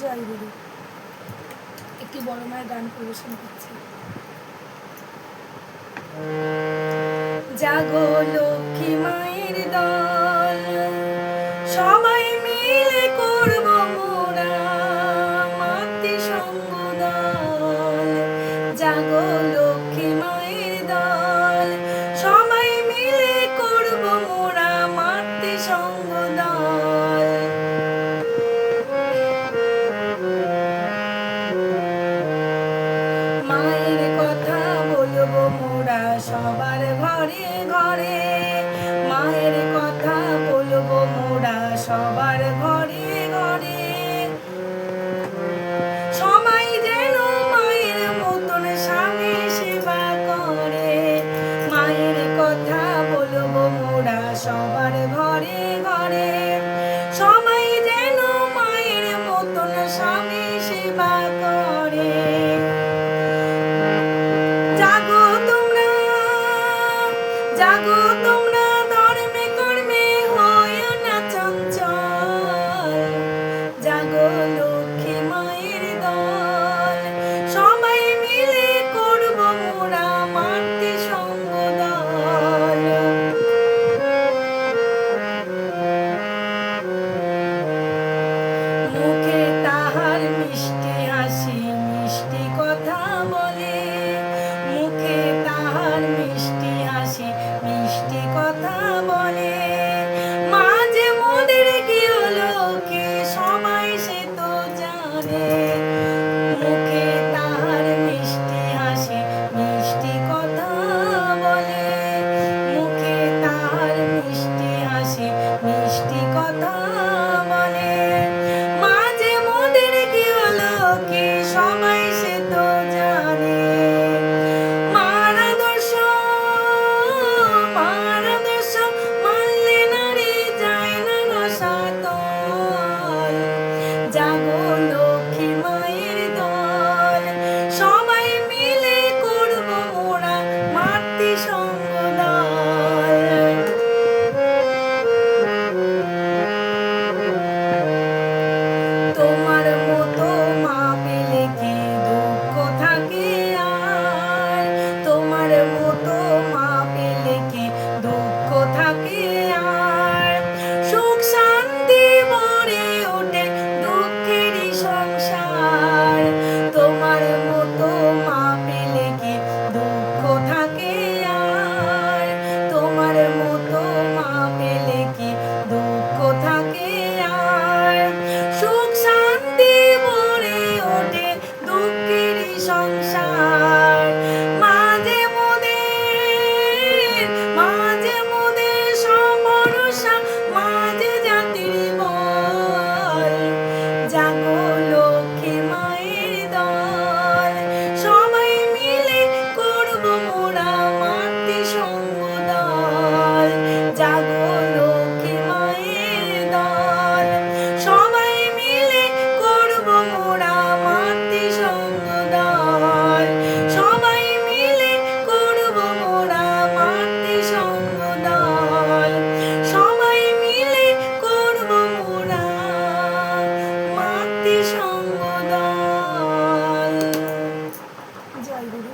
জয় গুরু। একটি বড় মায়ের গান পরিবেশন করছি। জাগো লক্ষ্মী মায়ের দল, সবাই মিলে করব মোরা মাতৃ সঙ্গ দল। জাগো লক্ষ্মী মায়ের দল, সবাই মিলে করব মোরা মাতৃ সঙ্গ দল। মায়ের কথা বলবো মোরা সবার ঘরে ঘরে, মায়ের কথা বলবো মোরা সবার ঘরে ঘরে। সবাই যেন মায়ের মতন স্বামী সেবা করে, মায়ের কথা বলবো মোরা সবার ঘরে ঘরে। সবাই যেন মায়ের মতন স্বামী সেবা করে। জাগো তোমরা, জাগো তোমরা, ধর্মে কর্মে হয়ো না চঞ্চল। জাগো লক্ষ্মী মায়ের দল, সবাই মিলে করব মোরা মাতৃ সঙ্গ দল। মুখে তাহার মিষ্টি হাসি, মিষ্টি কথা বলে, মুখে তাহার মিষ্টি হাসি, মিষ্টি কথা বলে। মাঝে মোদের কি হলো কি সবাই সে তো জানে, মুখে তাহার মিষ্টি হাসি, মিষ্টি কথা বলে, মুখে তাহার মিষ্টি হাসি, মিষ্টি কথা বলে। মাঝে মোদের কি হলো কি সবাই সে তো জানে। মার আদর্শ, মার আদর্শ মানলে নারী যায় না রসাতল। জাগো লক্ষ্মী মায়ের দল, সবাই মিলে করব মোরা মাতৃ সঙ্গ দল। তোমার মতো মা পেলে কি দুঃখ থাকে আর, তোমার মতো মা পেলে কি দুঃখ থাকে আর। সুখ শান্তি ভরে ওঠে দুঃখেরই সংসার, তোমার মতো মা পেলে কি দুঃখ থাকে আর, তোমার মতো মা পেলে কি দুঃখ থাকে আর। সুখ শান্তি ভরে ওঠে দুঃখেরই সংসার। মাঝে মোদের, মাঝে মোদের সভরসা, মাঝে জাতির বল। জাগো লক্ষ্মী মায়ের দল, সবাই মিলে করব মোরা মাতৃ সঙ্গ দল। জাগো লক্ষ্মী মায়ের দল, সবাই মিলে করব মোরা মাতৃ সঙ্গ দল। সবাই মিলে করব মোরা মাতৃ সঙ্গ দল। সবাই মিলে করব মোরা মাতৃ সঙ্গ দল। জয় গুরু।